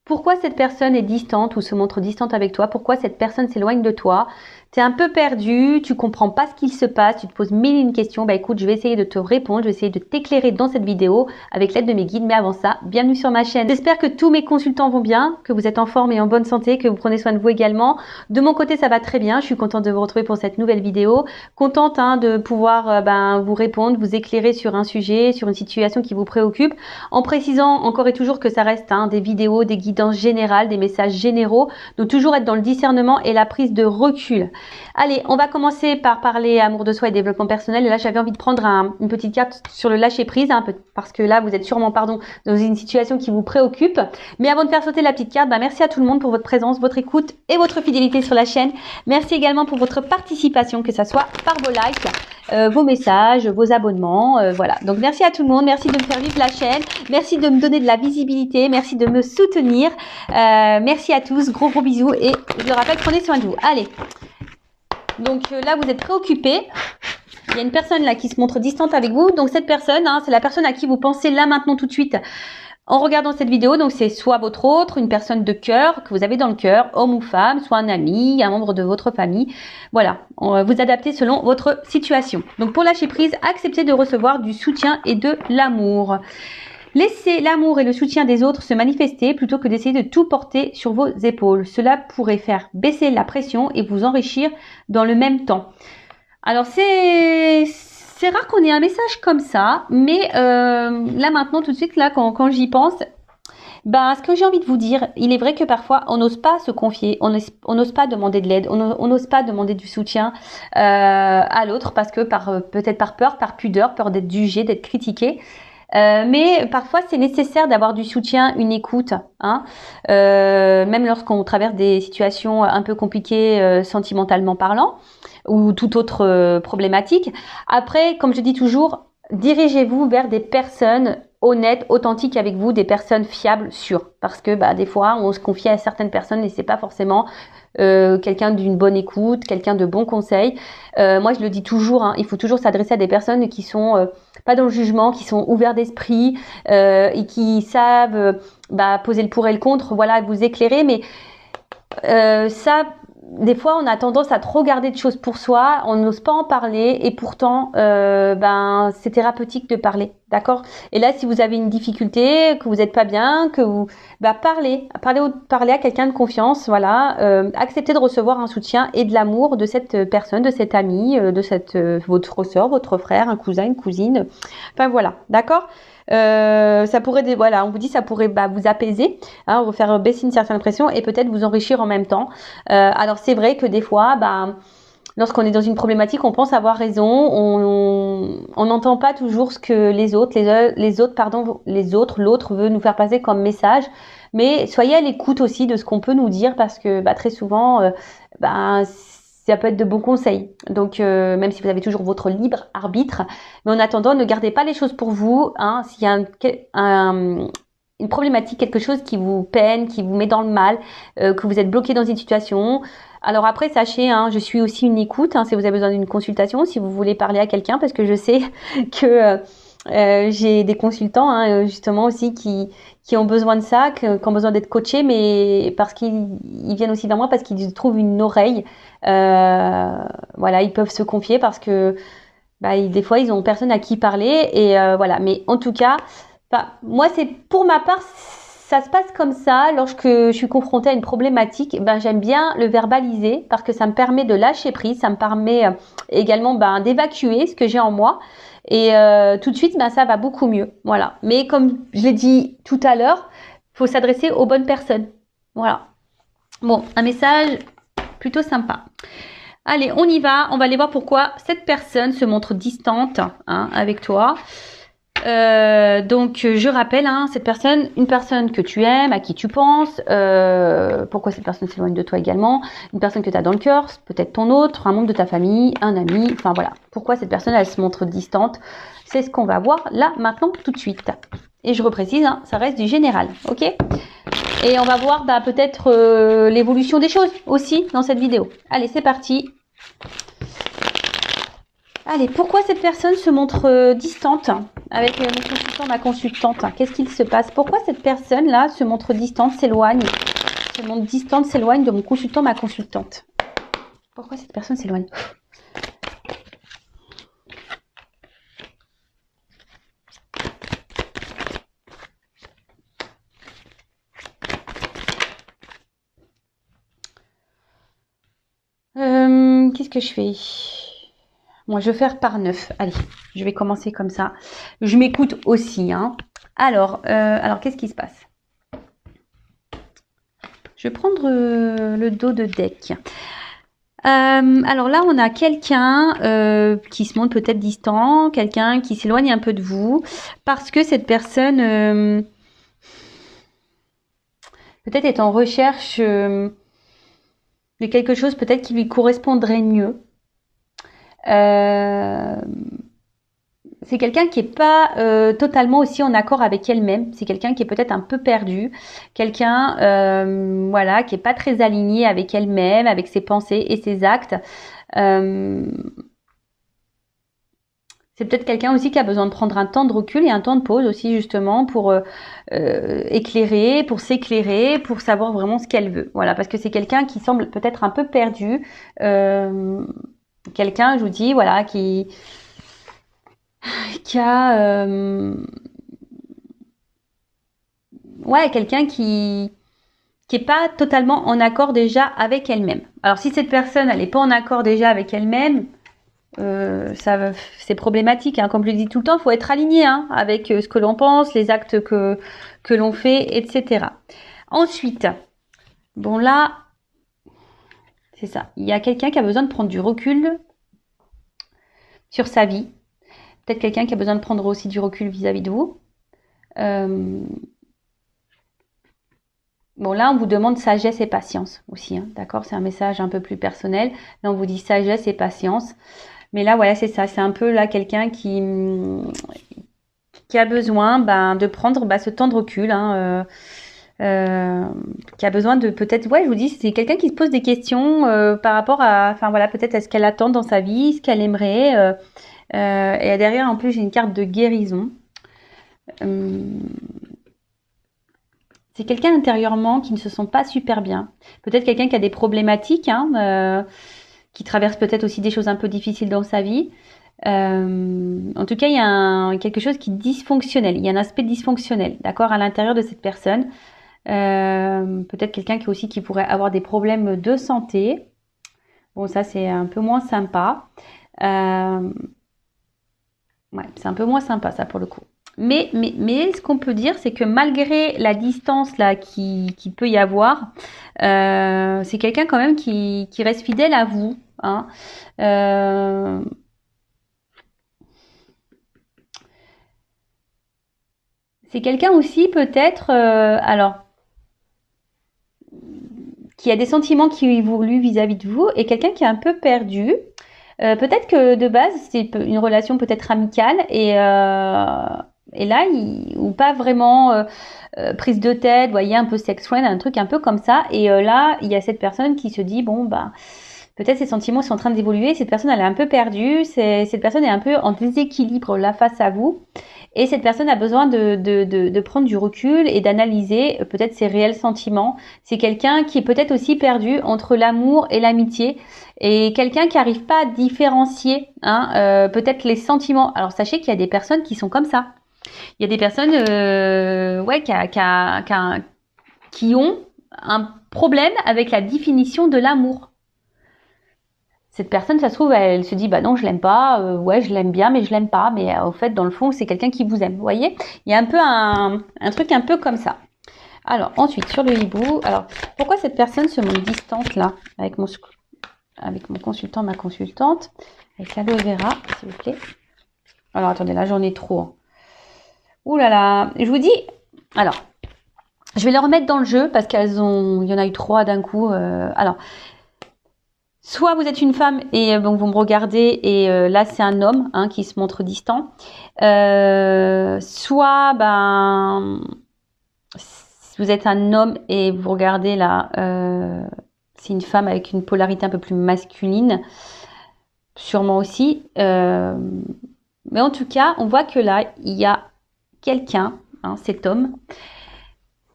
Pourquoi cette personne est distante ou se montre distante avec toi? Pourquoi cette personne s'éloigne de toi? Tu es un peu perdu, tu comprends pas ce qu'il se passe, tu te poses mille et une questions. Bah écoute, je vais essayer de te répondre, je vais essayer de t'éclairer dans cette vidéo avec l'aide de mes guides. Mais avant ça, bienvenue sur ma chaîne. J'espère que tous mes consultants vont bien, que vous êtes en forme et en bonne santé, que vous prenez soin de vous également. De mon côté, ça va très bien. Je suis contente de vous retrouver pour cette nouvelle vidéo. Contente de pouvoir vous répondre, vous éclairer sur un sujet, sur une situation qui vous préoccupe. En précisant encore et toujours que ça reste des vidéos, des guidances générales, des messages généraux. Donc toujours être dans le discernement et la prise de recul. Allez, on va commencer par parler amour de soi et développement personnel. Et là, j'avais envie de prendre une petite carte sur le lâcher prise, parce que là, vous êtes sûrement, dans une situation qui vous préoccupe. Mais avant de faire sauter la petite carte, merci à tout le monde pour votre présence, votre écoute et votre fidélité sur la chaîne. Merci également pour votre participation, que ça soit par vos likes, vos messages, vos abonnements, voilà. Donc merci à tout le monde, merci de me faire vivre la chaîne, merci de me donner de la visibilité, merci de me soutenir. Merci à tous, gros bisous et je le rappelle, prenez soin de vous. Allez. Donc là, vous êtes préoccupé. Il y a une personne là qui se montre distante avec vous. Donc cette personne, c'est la personne à qui vous pensez là maintenant tout de suite en regardant cette vidéo. Donc c'est soit votre autre, une personne de cœur que vous avez dans le cœur, homme ou femme, soit un ami, un membre de votre famille. Voilà, vous adaptez selon votre situation. Donc pour lâcher prise, acceptez de recevoir du soutien et de l'amour. Laissez l'amour et le soutien des autres se manifester plutôt que d'essayer de tout porter sur vos épaules. Cela pourrait faire baisser la pression et vous enrichir dans le même temps. Alors c'est rare qu'on ait un message comme ça, mais là maintenant tout de suite là quand j'y pense, ce que j'ai envie de vous dire, il est vrai que parfois on n'ose pas se confier, on n'ose pas demander de l'aide, on n'ose pas demander du soutien à l'autre parce que peut-être par peur, par pudeur, peur d'être jugé, d'être critiqué. Mais parfois c'est nécessaire d'avoir du soutien, une écoute, même lorsqu'on traverse des situations un peu compliquées sentimentalement parlant ou toute autre problématique. Après, comme je dis toujours, dirigez-vous vers des personnes honnêtes, authentiques avec vous, des personnes fiables, sûres, parce que des fois on se confie à certaines personnes et c'est pas forcément quelqu'un d'une bonne écoute, quelqu'un de bons conseils. Moi je le dis toujours, il faut toujours s'adresser à des personnes qui sont pas dans le jugement, qui sont ouverts d'esprit et qui savent poser le pour et le contre, voilà, vous éclairer. Mais ça, des fois on a tendance à trop garder de choses pour soi, on n'ose pas en parler et pourtant c'est thérapeutique de parler, d'accord? Et là si vous avez une difficulté, que vous n'êtes pas bien, que vous parlez à quelqu'un de confiance, voilà, acceptez de recevoir un soutien et de l'amour de cette personne, de cet ami, de votre soeur, votre frère, un cousin, une cousine, enfin voilà, d'accord? Ça pourrait, on vous dit, ça pourrait vous apaiser, vous faire baisser une certaine pression et peut-être vous enrichir en même temps. Alors c'est vrai que des fois, lorsqu'on est dans une problématique, on pense avoir raison, on n'entend pas toujours ce que l'autre veut nous faire passer comme message. Mais soyez à l'écoute aussi de ce qu'on peut nous dire parce que très souvent, ça peut être de bons conseils. Donc, même si vous avez toujours votre libre arbitre, mais en attendant, ne gardez pas les choses pour vous. S'il y a une problématique, quelque chose qui vous peine, qui vous met dans le mal, que vous êtes bloqué dans une situation. Alors après, sachez, je suis aussi une écoute. Si vous avez besoin d'une consultation, si vous voulez parler à quelqu'un, parce que je sais que j'ai des consultants justement aussi qui ont besoin de ça, qui ont besoin d'être coachés, mais parce qu'ils viennent aussi vers moi parce qu'ils trouvent une oreille. Voilà, ils peuvent se confier parce que des fois ils ont personne à qui parler et voilà. Mais en tout cas, moi c'est pour ma part, ça se passe comme ça. Lorsque je suis confrontée à une problématique, j'aime bien le verbaliser parce que ça me permet de lâcher prise, ça me permet également d'évacuer ce que j'ai en moi. Et tout de suite, ça va beaucoup mieux. Voilà. Mais comme je l'ai dit tout à l'heure, il faut s'adresser aux bonnes personnes. Voilà. Bon, un message plutôt sympa. Allez, on y va. On va aller voir pourquoi cette personne se montre distante avec toi. Donc je rappelle, cette personne, une personne que tu aimes, à qui tu penses, pourquoi cette personne s'éloigne de toi également, une personne que tu as dans le cœur, peut-être ton autre, un membre de ta famille, un ami, enfin voilà, pourquoi cette personne elle se montre distante, c'est ce qu'on va voir là maintenant tout de suite. Et je reprécise, ça reste du général, ok? Et on va voir peut-être l'évolution des choses aussi dans cette vidéo. Allez, c'est parti. Allez, pourquoi cette personne se montre distante avec mon consultant, ma consultante? Qu'est-ce qu'il se passe? Pourquoi cette personne-là se montre distante, s'éloigne, se montre distante, s'éloigne de mon consultant, ma consultante? Pourquoi cette personne s'éloigne? Qu'est-ce que je fais? Moi, je vais faire par 9. Allez, je vais commencer comme ça. Je m'écoute aussi. Hein. Alors qu'est-ce qui se passe? Je vais prendre le dos de deck. Alors là, on a quelqu'un qui se montre peut-être distant, quelqu'un qui s'éloigne un peu de vous, parce que cette personne peut-être est en recherche de quelque chose peut-être qui lui correspondrait mieux. C'est quelqu'un qui n'est pas totalement aussi en accord avec elle-même. C'est quelqu'un qui est peut-être un peu perdu. Quelqu'un voilà, qui n'est pas très aligné avec elle-même, avec ses pensées et ses actes. C'est peut-être quelqu'un aussi qui a besoin de prendre un temps de recul et un temps de pause aussi justement pour éclairer, pour s'éclairer, pour savoir vraiment ce qu'elle veut. Voilà, parce que c'est quelqu'un qui semble peut-être un peu perdu. Quelqu'un, je vous dis, voilà, qui a ouais, quelqu'un qui est pas totalement en accord déjà avec elle-même. Alors si cette personne elle est pas en accord déjà avec elle-même, c'est problématique. Hein. Comme je le dis tout le temps, il faut être aligné hein, avec ce que l'on pense, les actes que l'on fait, etc. Ensuite, bon là, c'est ça. Il y a quelqu'un qui a besoin de prendre du recul sur sa vie. Peut-être quelqu'un qui a besoin de prendre aussi du recul vis-à-vis de vous. Bon, là, on vous demande sagesse et patience aussi. Hein, d'accord? C'est un message un peu plus personnel. Là, on vous dit sagesse et patience. Mais là, voilà, c'est ça. C'est un peu là quelqu'un qui a besoin de prendre ce temps de recul. Hein, qui a besoin de peut-être, ouais, je vous dis, c'est quelqu'un qui se pose des questions par rapport à, enfin voilà, peut-être à ce qu'elle attend dans sa vie, ce qu'elle aimerait. Et derrière, en plus, j'ai une carte de guérison. C'est quelqu'un intérieurement qui ne se sent pas super bien. Peut-être quelqu'un qui a des problématiques, hein, qui traverse peut-être aussi des choses un peu difficiles dans sa vie. En tout cas, il y a quelque chose qui est dysfonctionnel. Il y a un aspect dysfonctionnel, d'accord, à l'intérieur de cette personne. Peut-être quelqu'un qui pourrait avoir des problèmes de santé. Bon, ça, c'est un peu moins sympa. Ouais, c'est un peu moins sympa, ça, pour le coup. Mais ce qu'on peut dire, c'est que malgré la distance là qui peut y avoir, c'est quelqu'un quand même qui reste fidèle à vous. Hein. C'est quelqu'un aussi peut-être, alors, qui a des sentiments qui évoluent vis-à-vis de vous et quelqu'un qui est un peu perdu. Peut-être que de base, c'est une relation peut-être amicale et là, ou pas vraiment prise de tête, vous voyez, un peu sex friend, un truc un peu comme ça. Et là, il y a cette personne qui se dit, bon, peut-être ses sentiments sont en train d'évoluer. Cette personne, elle est un peu perdue. Cette personne est un peu en déséquilibre là face à vous. Et cette personne a besoin de prendre du recul et d'analyser peut-être ses réels sentiments. C'est quelqu'un qui est peut-être aussi perdu entre l'amour et l'amitié. Et quelqu'un qui n'arrive pas à différencier peut-être les sentiments. Alors sachez qu'il y a des personnes qui sont comme ça. Il y a des personnes qui ont un problème avec la définition de l'amour. Cette personne, ça se trouve, elle se dit, bah non, je l'aime pas, ouais, je l'aime bien, mais je l'aime pas. Mais au fait, dans le fond, c'est quelqu'un qui vous aime. Vous voyez, il y a un peu un truc un peu comme ça. Alors, ensuite, sur le hibou, alors, pourquoi cette personne se montre distante là, avec mon consultant, ma consultante, avec l'aloe vera, s'il vous plaît. Alors, attendez, là, j'en ai trop. Hein. Ouh là là, je vous dis, alors, je vais les remettre dans le jeu parce il y en a eu 3 d'un coup. Alors, soit vous êtes une femme et donc vous me regardez et là c'est un homme qui se montre distant. Soit si vous êtes un homme et vous regardez là, c'est une femme avec une polarité un peu plus masculine. sûrement aussi. Mais en tout cas, on voit que là, il y a quelqu'un, hein, cet homme.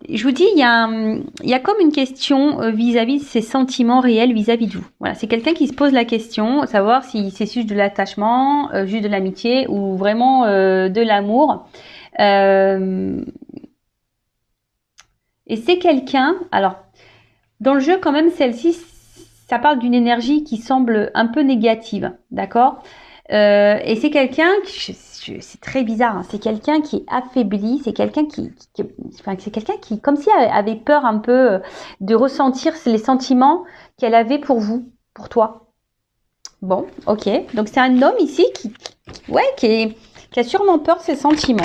Je vous dis, il y a comme une question vis-à-vis de ses sentiments réels vis-à-vis de vous. Voilà, c'est quelqu'un qui se pose la question, savoir si c'est juste de l'attachement, juste de l'amitié ou vraiment de l'amour. Et c'est quelqu'un, alors, dans le jeu quand même, celle-ci, ça parle d'une énergie qui semble un peu négative, d'accord? Et c'est quelqu'un, c'est très bizarre, hein, c'est quelqu'un qui est affaibli, c'est quelqu'un enfin, c'est quelqu'un qui, comme si elle avait peur un peu de ressentir les sentiments qu'elle avait pour vous, pour toi. Bon, ok, donc c'est un homme ici qui a sûrement peur de ses sentiments.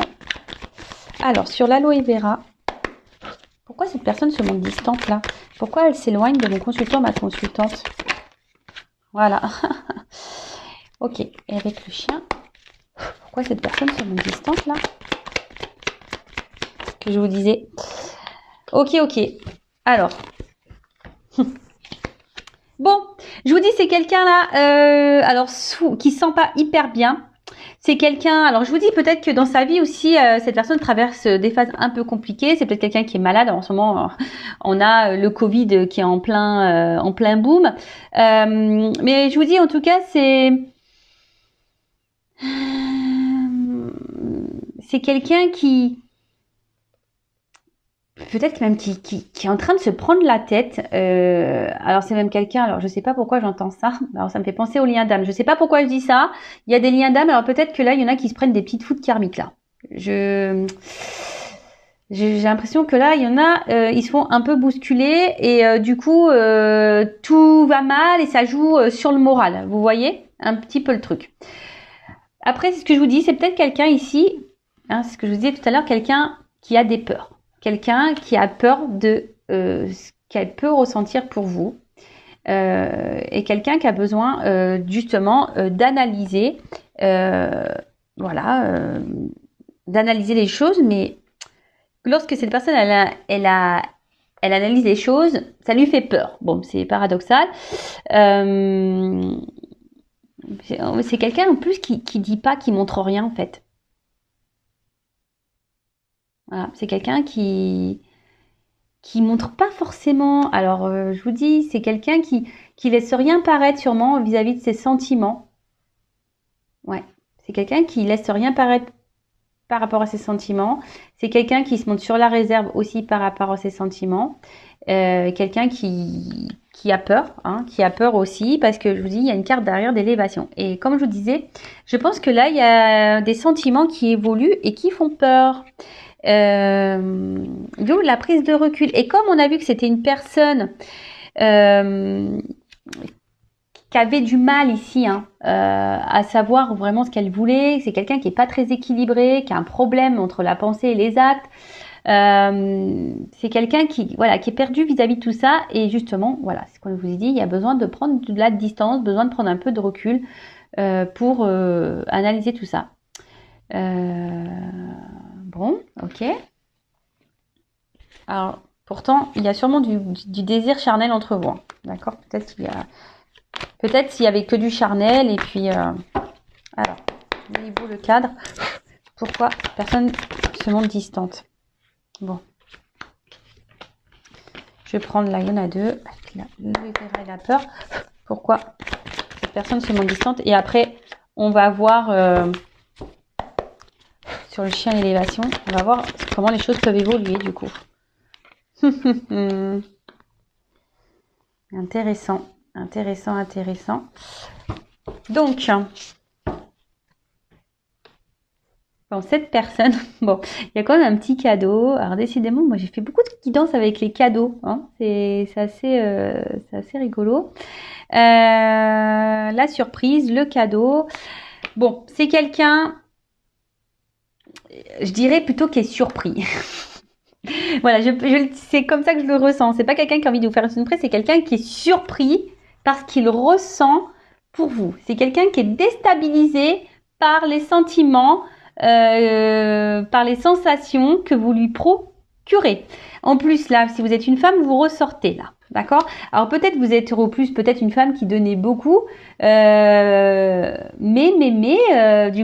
Alors, sur l'aloe vera, pourquoi cette personne se montre distante là? Pourquoi elle s'éloigne de mon consultant, ma consultante? Voilà. Ok, et avec le chien, pourquoi cette personne se montre distante là? Ce que je vous disais. Ok. Alors. Bon, je vous dis, c'est quelqu'un là, alors qui se sent pas hyper bien. C'est quelqu'un, alors je vous dis peut-être que dans sa vie aussi, cette personne traverse des phases un peu compliquées. C'est peut-être quelqu'un qui est malade. En ce moment, on a le Covid qui est en plein boom. Mais je vous dis en tout cas, c'est quelqu'un qui, peut-être même qui est en train de se prendre la tête. Alors c'est même quelqu'un, alors je sais pas pourquoi j'entends ça. Alors ça me fait penser aux liens d'âme. Je sais pas pourquoi je dis ça. Il y a des liens d'âme. Alors peut-être que là, il y en a qui se prennent des petites foudres karmiques là. J'ai l'impression que là, il y en a, ils se font un peu bousculer et du coup, tout va mal et ça joue sur le moral. Vous voyez un petit peu le truc. Après, c'est ce que je vous dis, c'est peut-être quelqu'un ici, hein, c'est ce que je vous disais tout à l'heure, quelqu'un qui a des peurs. Quelqu'un qui a peur de ce qu'elle peut ressentir pour vous. Et quelqu'un qui a besoin justement d'analyser, d'analyser les choses, mais lorsque cette personne elle analyse les choses, ça lui fait peur. Bon, c'est paradoxal. C'est quelqu'un en plus qui dit pas, qui montre rien en fait. Voilà, c'est quelqu'un qui montre pas forcément. Alors, je vous dis, c'est quelqu'un qui laisse rien paraître sûrement vis-à-vis de ses sentiments. Ouais, c'est quelqu'un qui laisse rien paraître par rapport à ses sentiments. C'est quelqu'un qui se montre sur la réserve aussi par rapport à ses sentiments. Quelqu'un qui a peur, hein, qui a peur aussi, parce que je vous dis, il y a une carte derrière d'élévation. Et comme je vous disais, je pense que là, il y a des sentiments qui évoluent et qui font peur. D'où la prise de recul. Et comme on a vu que c'était une personne qui avait du mal ici à savoir vraiment ce qu'elle voulait, c'est quelqu'un qui est pas très équilibré, qui a un problème entre la pensée et les actes. C'est quelqu'un qui est perdu vis-à-vis de tout ça. Et justement, voilà, c'est ce qu'on vous a dit, il y a besoin de prendre de la distance, besoin de prendre un peu de recul pour analyser tout ça. Bon, ok. Alors, pourtant, il y a sûrement du désir charnel entre vous. Hein. D'accord? Peut-être s'il y avait que du charnel et puis... alors, niveau le cadre. Pourquoi personne se montre distante? Bon. Je vais prendre là, il y en a deux. La peur. Pourquoi cette personne se montre distante? Et après, on va voir... sur le chien élévation, on va voir comment les choses peuvent évoluer du coup. Intéressant. Donc, bon, cette personne, bon, il y a quand même un petit cadeau. Alors décidément, moi j'ai fait beaucoup de guidance avec les cadeaux. Hein. C'est assez rigolo. La surprise, le cadeau. Bon, c'est quelqu'un... je dirais plutôt qui est surpris. Voilà, c'est comme ça que je le ressens. C'est pas quelqu'un qui a envie de vous faire une surprise, c'est quelqu'un qui est surpris parce qu'il ressent pour vous. C'est quelqu'un qui est déstabilisé par les sentiments, par les sensations que vous lui procurez. En plus, là, si vous êtes une femme, vous ressortez là. D'accord? Alors peut-être vous êtes plus peut-être une femme qui donnait beaucoup, du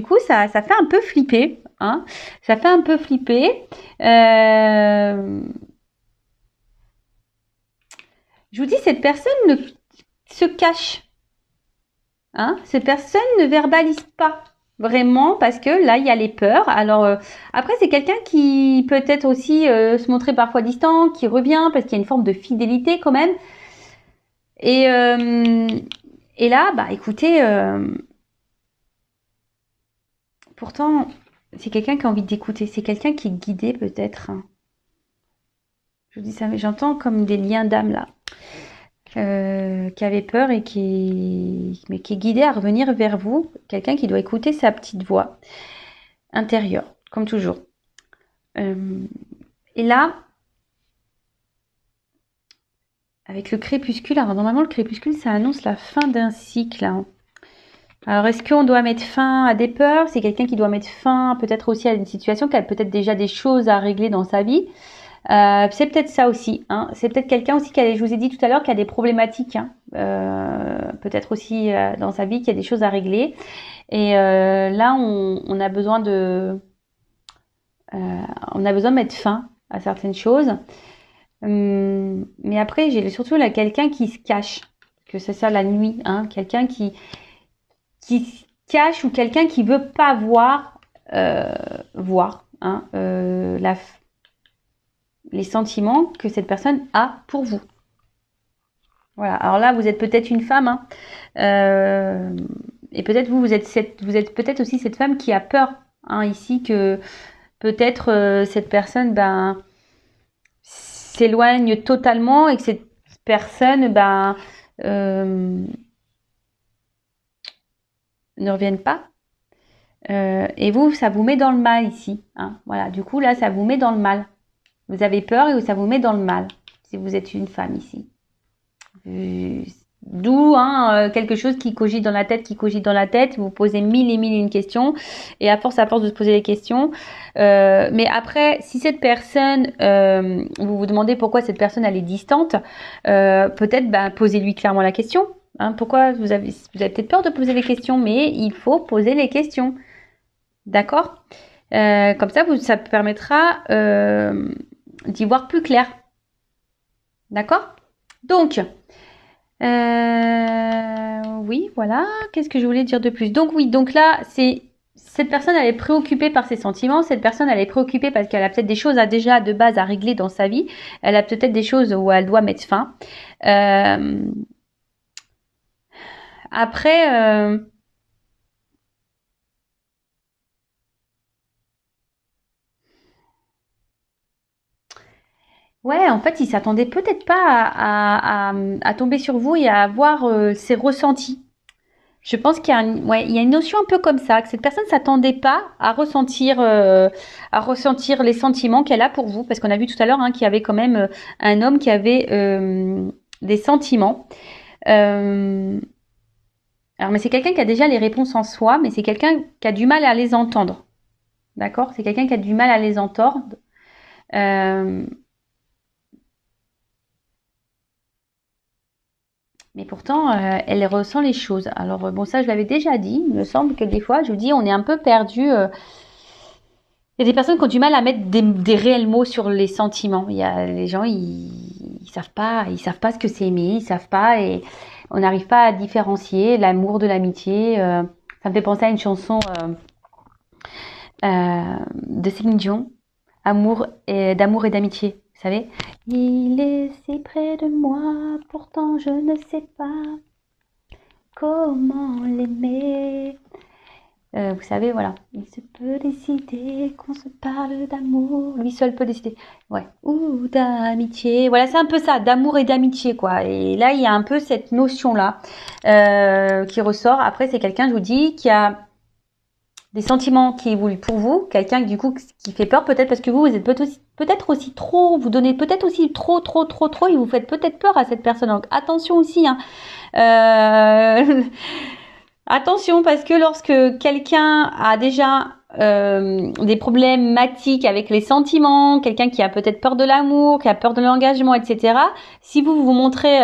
coup ça fait un peu flipper, hein? Ça fait un peu flipper. Je vous dis, cette personne se cache, hein? Cette personne ne verbalise pas vraiment parce que là il y a les peurs. Alors après c'est quelqu'un qui peut-être aussi se montrer parfois distant, qui revient parce qu'il y a une forme de fidélité quand même. Et là, bah écoutez, pourtant, c'est quelqu'un qui a envie d'écouter. C'est quelqu'un qui est guidé peut-être. Je vous dis ça, mais j'entends comme des liens d'âme là, qui avait peur et mais qui est guidé à revenir vers vous. Quelqu'un qui doit écouter sa petite voix intérieure, comme toujours. Et là, avec le crépuscule, alors normalement le crépuscule, ça annonce la fin d'un cycle. Hein. Alors, est-ce qu'on doit mettre fin à des peurs? C'est quelqu'un qui doit mettre fin peut-être aussi à une situation, qui a peut-être déjà des choses à régler dans sa vie. C'est peut-être ça aussi. Hein. C'est peut-être quelqu'un aussi je vous ai dit tout à l'heure, qui a des problématiques. Hein. Peut-être aussi dans sa vie, qui a des choses à régler. Et là, on a besoin de mettre fin à certaines choses. Mais après, j'ai surtout là quelqu'un qui se cache. Que c'est ça la nuit. Hein. Quelqu'un qui se cache ou quelqu'un qui veut pas voir hein, les sentiments que cette personne a pour vous. Voilà. Alors là, vous êtes peut-être une femme, hein, et peut-être vous êtes peut-être aussi cette femme qui a peur, hein, ici, que peut-être cette personne, s'éloigne totalement et que cette personne, ne reviennent pas. Et vous, ça vous met dans le mal ici. Hein. Voilà, du coup, là, ça vous met dans le mal. Vous avez peur et ça vous met dans le mal, si vous êtes une femme ici. D'où quelque chose qui cogite dans la tête, vous posez mille et une questions, et à force de se poser les questions. Mais après, si cette personne, vous vous demandez pourquoi cette personne elle est distante, peut-être posez-lui clairement la question. Hein, pourquoi vous avez peut-être peur de poser les questions, mais il faut poser les questions. D'accord? Comme ça, ça permettra d'y voir plus clair. D'accord? Donc, oui, voilà. Qu'est-ce que je voulais dire de plus? Donc oui, donc là, cette personne, elle est préoccupée par ses sentiments. Cette personne, elle est préoccupée parce qu'elle a peut-être des choses déjà de base à régler dans sa vie. Elle a peut-être des choses où elle doit mettre fin. Après, ouais, en fait, il s'attendait peut-être pas à tomber sur vous et à avoir ses ressentis. Je pense qu'il y a il y a une notion un peu comme ça, que cette personne s'attendait pas à ressentir les sentiments qu'elle a pour vous, parce qu'on a vu tout à l'heure qu'il y avait quand même un homme qui avait des sentiments. Alors, mais c'est quelqu'un qui a déjà les réponses en soi, mais c'est quelqu'un qui a du mal à les entendre. D'accord? C'est quelqu'un qui a du mal à les entendre. Mais pourtant, elle ressent les choses. Alors, bon, ça, je l'avais déjà dit. Il me semble que des fois, je vous dis, on est un peu perdu. Il y a des personnes qui ont du mal à mettre des réels mots sur les sentiments. Il y a les gens, ils savent pas ce que c'est aimer, ils savent pas, et on n'arrive pas à différencier l'amour de l'amitié. Ça me fait penser à une chanson de Céline Dion, d'amour et d'amitié. Vous savez, il est si près de moi, pourtant je ne sais pas comment l'aimer. Vous savez, voilà, il se peut décider qu'on se parle d'amour, lui seul peut décider, ouais, ou d'amitié. Voilà, c'est un peu ça, d'amour et d'amitié, quoi. Et là, il y a un peu cette notion-là qui ressort. Après, c'est quelqu'un, je vous dis, qui a des sentiments qui évoluent pour vous, quelqu'un du coup qui fait peur peut-être parce que vous êtes peut-être aussi trop, vous donnez peut-être aussi trop et vous faites peut-être peur à cette personne. Donc attention aussi, attention, parce que lorsque quelqu'un a déjà des problématiques avec les sentiments, quelqu'un qui a peut-être peur de l'amour, qui a peur de l'engagement, etc. Si vous vous montrez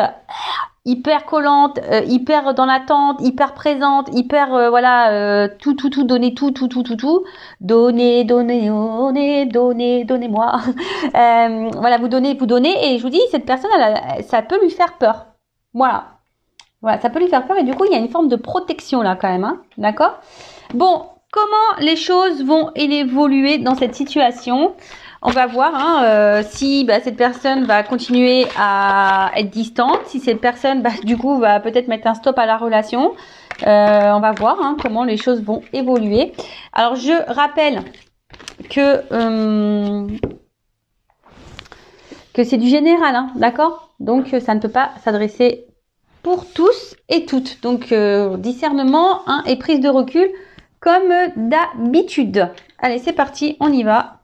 hyper collante, hyper dans l'attente, hyper présente, hyper tout donner tout, donnez-moi. Voilà, vous donnez et je vous dis cette personne ça peut lui faire peur. Voilà, ça peut lui faire peur et du coup il y a une forme de protection là quand même, hein, d'accord? Bon, comment les choses vont évoluer dans cette situation? On va voir si cette personne va continuer à être distante, si cette personne du coup va peut-être mettre un stop à la relation. On va voir comment les choses vont évoluer. Alors je rappelle que c'est du général, d'accord? Donc ça ne peut pas s'adresser pour tous et toutes. Donc discernement et prise de recul comme d'habitude. Allez, c'est parti, on y va.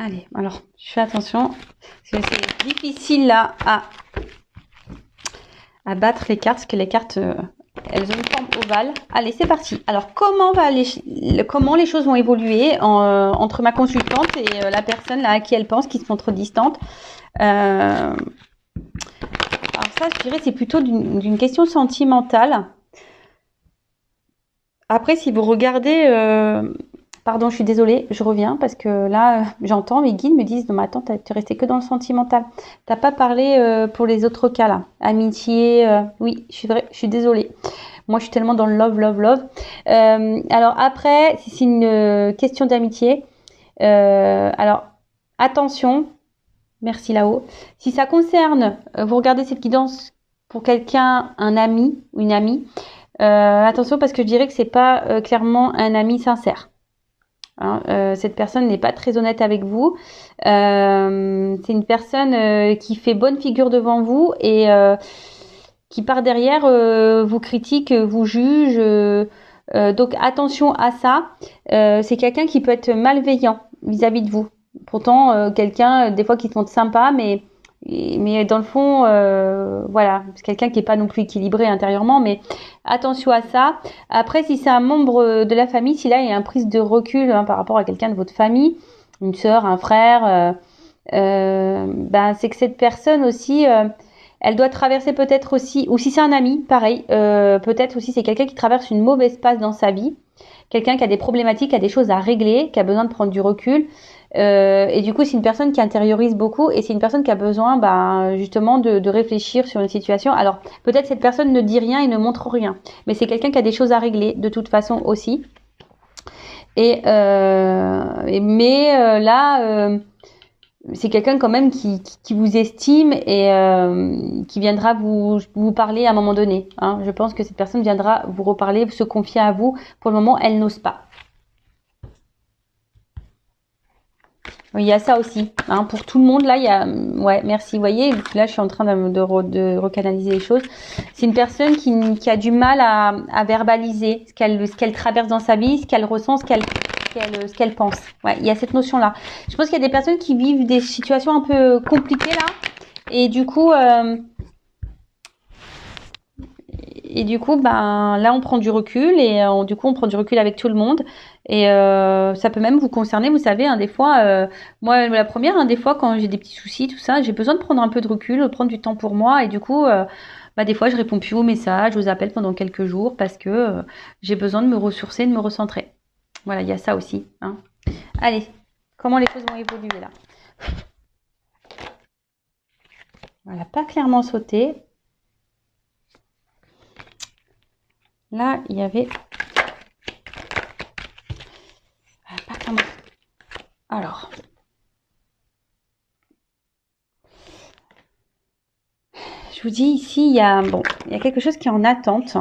Allez, alors, je fais attention, parce que c'est difficile là à battre les cartes, parce que les cartes, elles ont une forme ovale. Allez, c'est parti. Alors, comment les choses vont évoluer entre ma consultante et la personne là à qui elle pense, qui se montre distante. Alors ça, je dirais, c'est plutôt d'une question sentimentale. Après, si vous regardez... Pardon, je suis désolée, je reviens parce que là, j'entends mes guides me disent « Non, mais attends, tu es resté que dans le sentimental. T'as pas parlé pour les autres cas, là. Amitié, oui, je suis désolée. Moi, je suis tellement dans le love. Alors après, si c'est une question d'amitié, alors, attention, merci là-haut. Si ça concerne, vous regardez cette guidance pour quelqu'un, un ami ou une amie, attention parce que je dirais que c'est pas clairement un ami sincère. Cette personne n'est pas très honnête avec vous. C'est une personne qui fait bonne figure devant vous et qui par derrière vous critique, vous juge. Donc attention à ça. C'est quelqu'un qui peut être malveillant vis-à-vis de vous. Pourtant, quelqu'un des fois qui se montre sympa, mais dans le fond, voilà, c'est quelqu'un qui est pas non plus équilibré intérieurement, mais attention à ça. Après, si c'est un membre de la famille, si là il y a une prise de recul par rapport à quelqu'un de votre famille, une sœur, un frère, c'est que cette personne aussi, elle doit traverser peut-être aussi, ou si c'est un ami, pareil, peut-être aussi c'est quelqu'un qui traverse une mauvaise passe dans sa vie, quelqu'un qui a des problématiques, qui a des choses à régler, qui a besoin de prendre du recul. Et du coup, c'est une personne qui intériorise beaucoup et c'est une personne qui a besoin justement de réfléchir sur une situation. Alors, peut-être cette personne ne dit rien et ne montre rien, mais c'est quelqu'un qui a des choses à régler de toute façon aussi. Mais c'est quelqu'un quand même qui vous estime et qui viendra vous parler à un moment donné. Je pense que cette personne viendra vous reparler, se confier à vous. Pour le moment, elle n'ose pas. Oui, il y a ça aussi. Pour tout le monde, là, il y a... Ouais, merci. Vous voyez, là, je suis en train de recanaliser les choses. C'est une personne qui a du mal à verbaliser ce qu'elle traverse dans sa vie, ce qu'elle ressent, ce qu'elle pense. Ouais, il y a cette notion-là. Je pense qu'il y a des personnes qui vivent des situations un peu compliquées, là. Et du coup... là, on prend du recul et du coup, on prend du recul avec tout le monde. Et ça peut même vous concerner, vous savez, des fois, moi, la première, des fois, quand j'ai des petits soucis, tout ça, j'ai besoin de prendre un peu de recul, de prendre du temps pour moi. Et du coup, des fois, je réponds plus aux messages, aux appels pendant quelques jours parce que j'ai besoin de me ressourcer, de me recentrer. Voilà, il y a ça aussi. Allez, comment les choses vont évoluer là? Voilà, pas clairement sauté. Là, il y avait... Pas clairement... Alors... Je vous dis ici, il y a quelque chose qui est en attente.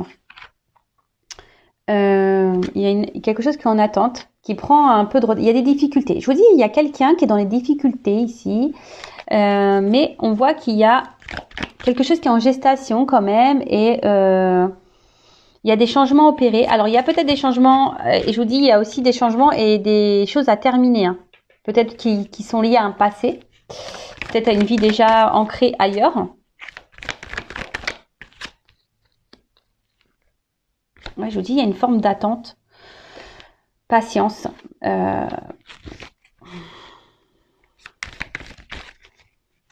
Il y a quelque chose qui est en attente, qui prend un peu de... Il y a des difficultés. Je vous dis, il y a quelqu'un qui est dans les difficultés ici. Mais on voit qu'il y a quelque chose qui est en gestation quand même. Et Il y a des changements opérés. Alors, il y a peut-être des changements, et je vous dis, il y a aussi des changements et des choses à terminer. Hein. Peut-être qui sont liées à un passé, peut-être à une vie déjà ancrée ailleurs. Ouais, je vous dis, il y a une forme d'attente, patience.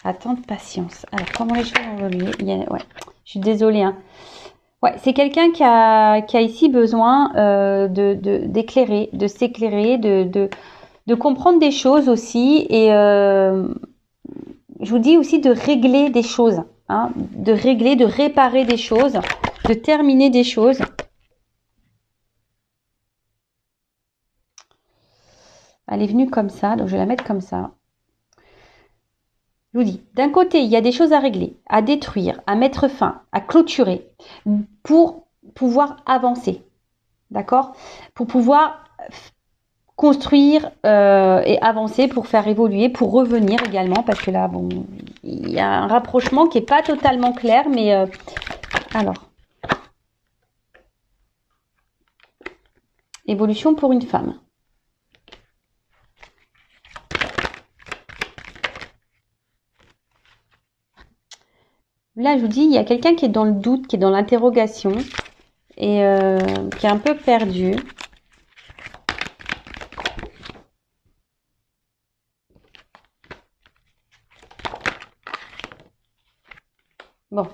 Attente, patience. Alors, comment les choses vont évoluer? Ouais, je suis désolée. Hein. Ouais, c'est quelqu'un qui a ici besoin d'éclairer, de s'éclairer, de comprendre des choses aussi. Et je vous dis aussi de régler des choses. Hein, de régler, de réparer des choses, de terminer des choses. Elle est venue comme ça, donc je vais la mettre comme ça. Je vous dis, d'un côté, il y a des choses à régler, à détruire, à mettre fin, à clôturer, pour pouvoir avancer. D'accord? Pour pouvoir construire et avancer, pour faire évoluer, pour revenir également, parce que là, bon, il y a un rapprochement qui n'est pas totalement clair, mais alors. Évolution pour une femme. Là, je vous dis, il y a quelqu'un qui est dans le doute, qui est dans l'interrogation et qui est un peu perdu. Bon.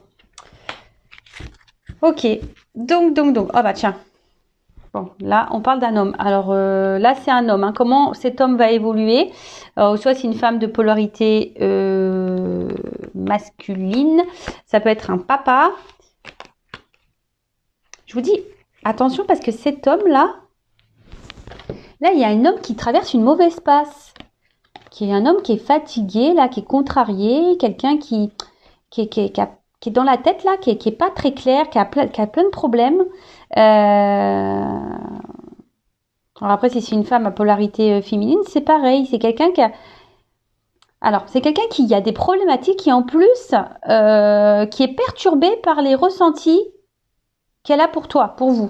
Ok. Donc. Oh bah tiens. Bon, là, on parle d'un homme. Alors là, c'est un homme. Hein. Comment cet homme va évoluer? Soit c'est une femme de polarité masculine. Ça peut être un papa. Je vous dis, attention parce que cet homme-là, il y a un homme qui traverse une mauvaise passe. Qui est un homme qui est fatigué, là, qui est contrarié. Quelqu'un qui est dans la tête, là, qui est pas très clair, qui a plein de problèmes. Alors après, si c'est une femme à polarité féminine, c'est pareil. C'est quelqu'un qui a... Alors, c'est quelqu'un qui a des problématiques et en plus, qui est perturbé par les ressentis qu'elle a pour toi, pour vous.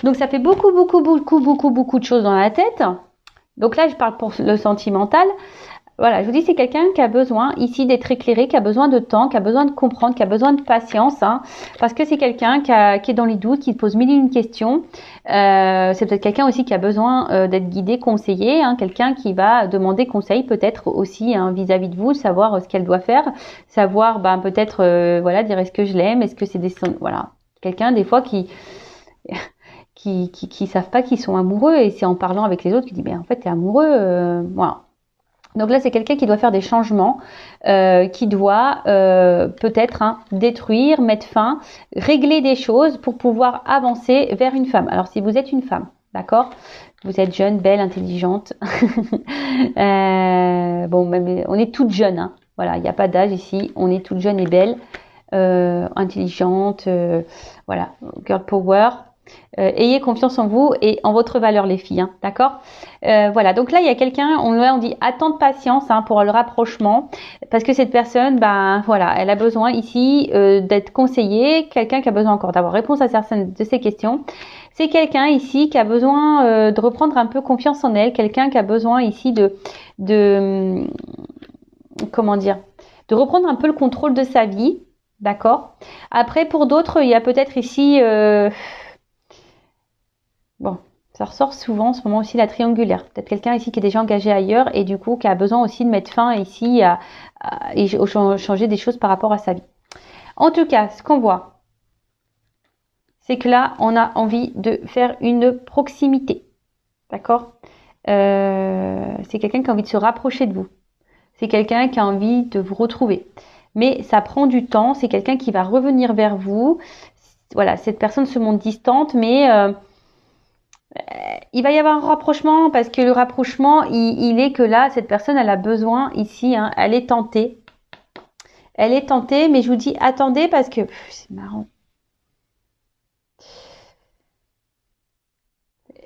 Donc, ça fait beaucoup de choses dans la tête. Donc là, je parle pour le sentimental. Voilà, je vous dis, c'est quelqu'un qui a besoin ici d'être éclairé, qui a besoin de temps, qui a besoin de comprendre, qui a besoin de patience, hein, parce que c'est quelqu'un qui est dans les doutes, qui pose mille et une questions. C'est peut-être quelqu'un aussi qui a besoin d'être guidé, conseillé, hein, quelqu'un qui va demander conseil peut-être aussi hein, vis-à-vis de vous, savoir ce qu'elle doit faire, savoir peut-être voilà dire est-ce que je l'aime, est-ce que c'est des voilà quelqu'un des fois qui savent pas qu'ils sont amoureux et c'est en parlant avec les autres qui dit en fait t'es amoureux, voilà. Donc là, c'est quelqu'un qui doit faire des changements, qui doit peut-être détruire, mettre fin, régler des choses pour pouvoir avancer vers une femme. Alors, si vous êtes une femme, d'accord, vous êtes jeune, belle, intelligente. Bon, même, on est toutes jeunes. Hein. Voilà, il n'y a pas d'âge ici. On est toutes jeunes et belles, intelligentes. Voilà, girl power. Ayez confiance en vous et en votre valeur les filles, hein, d'accord voilà, donc là il y a quelqu'un, on dit attendre patience hein, pour le rapprochement parce que cette personne, voilà, elle a besoin ici d'être conseillée, quelqu'un qui a besoin encore d'avoir réponse à certaines de ses questions. C'est quelqu'un ici qui a besoin de reprendre un peu confiance en elle, quelqu'un qui a besoin ici de comment dire, de reprendre un peu le contrôle de sa vie, d'accord. Après pour d'autres, il y a peut-être ici bon, ça ressort souvent en ce moment aussi la triangulaire. Peut-être quelqu'un ici qui est déjà engagé ailleurs et du coup qui a besoin aussi de mettre fin ici à changer des choses par rapport à sa vie. En tout cas, ce qu'on voit, c'est que là, on a envie de faire une proximité. D'accord c'est quelqu'un qui a envie de se rapprocher de vous. C'est quelqu'un qui a envie de vous retrouver. Mais ça prend du temps. C'est quelqu'un qui va revenir vers vous. Voilà, cette personne se montre distante, mais... il va y avoir un rapprochement parce que le rapprochement, il est que là, cette personne, elle a besoin ici, hein, elle est tentée. Elle est tentée, mais je vous dis, attendez parce que c'est marrant.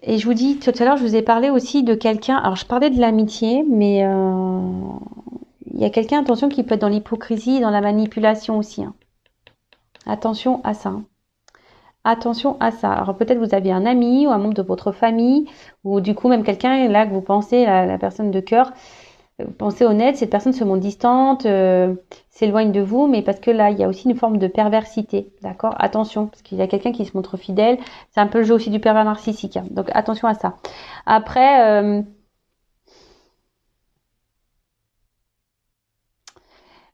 Et je vous dis, tout à l'heure, je vous ai parlé aussi de quelqu'un. Alors, je parlais de l'amitié, mais il y a quelqu'un, attention, qui peut être dans l'hypocrisie, dans la manipulation aussi. Hein. Attention à ça. Hein. Attention à ça. Alors peut-être vous avez un ami ou un membre de votre famille ou du coup même quelqu'un là que vous pensez, la personne de cœur, vous pensez honnête, cette personne se montre distante, s'éloigne de vous, mais parce que là il y a aussi une forme de perversité, d'accord? Attention, parce qu'il y a quelqu'un qui se montre fidèle, c'est un peu le jeu aussi du pervers narcissique, hein. Donc attention à ça. Après,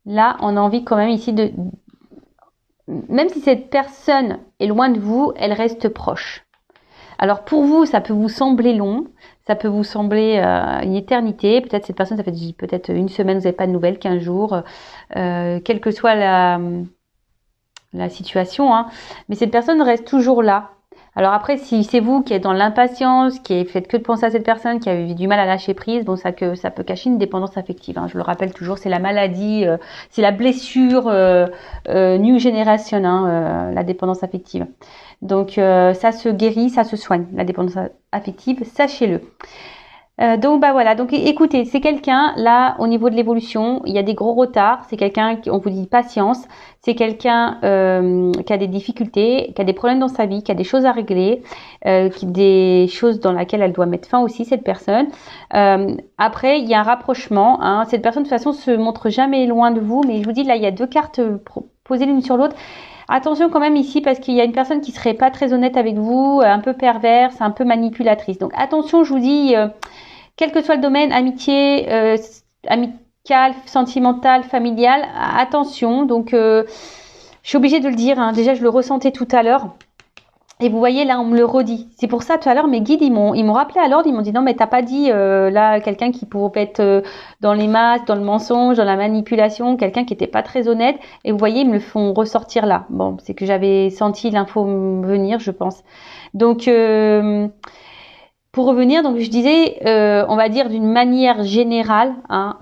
là on a envie quand même ici de, même si cette personne est loin de vous, elle reste proche. Alors pour vous, ça peut vous sembler long, ça peut vous sembler une éternité. Peut-être cette personne, ça fait peut-être une semaine, vous n'avez pas de nouvelles, 15 jours, quelle que soit la situation, hein. Mais cette personne reste toujours là. Alors après, si c'est vous qui êtes dans l'impatience, qui faites que de penser à cette personne, qui a eu du mal à lâcher prise, bon, ça peut cacher une dépendance affective, hein. Je le rappelle toujours, c'est la maladie, c'est la blessure new generation, hein, la dépendance affective. Donc ça se guérit, ça se soigne, la dépendance affective, sachez-le. Donc bah voilà, donc écoutez, c'est quelqu'un là au niveau de l'évolution, il y a des gros retards, c'est quelqu'un on vous dit patience, c'est quelqu'un qui a des difficultés, qui a des problèmes dans sa vie, qui a des choses à régler, des choses dans lesquelles elle doit mettre fin aussi cette personne. Après il y a un rapprochement, hein. Cette personne de toute façon se montre jamais loin de vous, mais je vous dis là il y a deux cartes posées l'une sur l'autre. Attention quand même ici parce qu'il y a une personne qui serait pas très honnête avec vous, un peu perverse, un peu manipulatrice. Donc attention, je vous dis, quel que soit le domaine, amitié, amical, sentimental, familial, attention. Donc je suis obligée de le dire, hein. Déjà je le ressentais tout à l'heure. Et vous voyez, là, on me le redit. C'est pour ça, tout à l'heure, mes guides, ils m'ont rappelé à l'ordre. Ils m'ont dit, non, mais t'as pas dit, là, quelqu'un qui pourrait être dans les masques, dans le mensonge, dans la manipulation, quelqu'un qui était pas très honnête. Et vous voyez, ils me le font ressortir là. Bon, c'est que j'avais senti l'info venir, je pense. Donc, pour revenir, donc je disais, on va dire d'une manière générale, hein,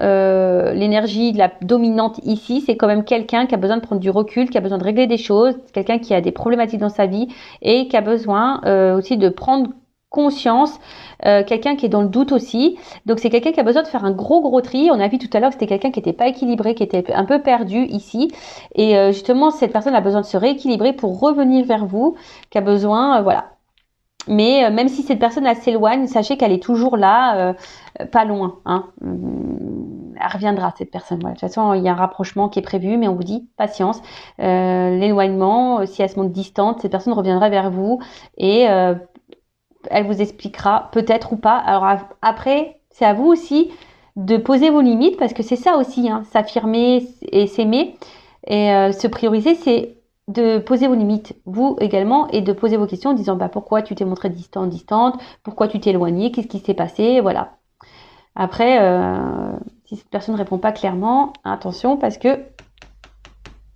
l'énergie la dominante ici, c'est quand même quelqu'un qui a besoin de prendre du recul, qui a besoin de régler des choses, quelqu'un qui a des problématiques dans sa vie et qui a besoin aussi de prendre conscience, quelqu'un qui est dans le doute aussi. Donc c'est quelqu'un qui a besoin de faire un gros tri. On a vu tout à l'heure que c'était quelqu'un qui n'était pas équilibré, qui était un peu perdu ici. Et justement, cette personne a besoin de se rééquilibrer pour revenir vers vous, qui a besoin, voilà. Mais même si cette personne elle s'éloigne, sachez qu'elle est toujours là, pas loin, hein. Elle reviendra cette personne. Voilà. De toute façon, il y a un rapprochement qui est prévu, mais on vous dit patience. L'éloignement, si elle se montre distante, cette personne reviendra vers vous et elle vous expliquera peut-être ou pas. Alors après, c'est à vous aussi de poser vos limites parce que c'est ça aussi, hein, s'affirmer et s'aimer et se prioriser, c'est de poser vos limites, vous également, et de poser vos questions en disant bah, pourquoi tu t'es montré distante, pourquoi tu t'es éloigné, qu'est-ce qui s'est passé, voilà. Après, si cette personne ne répond pas clairement, attention parce que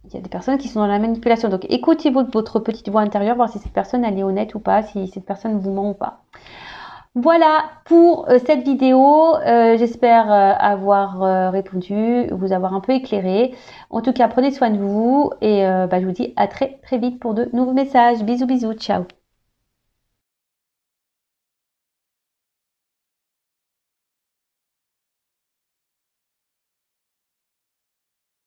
il y a des personnes qui sont dans la manipulation. Donc écoutez votre petite voix intérieure, voir si cette personne elle est honnête ou pas, si cette personne vous ment ou pas. Voilà pour cette vidéo, j'espère avoir répondu, vous avoir un peu éclairé. En tout cas, prenez soin de vous et je vous dis à très vite pour de nouveaux messages. Bisous, ciao.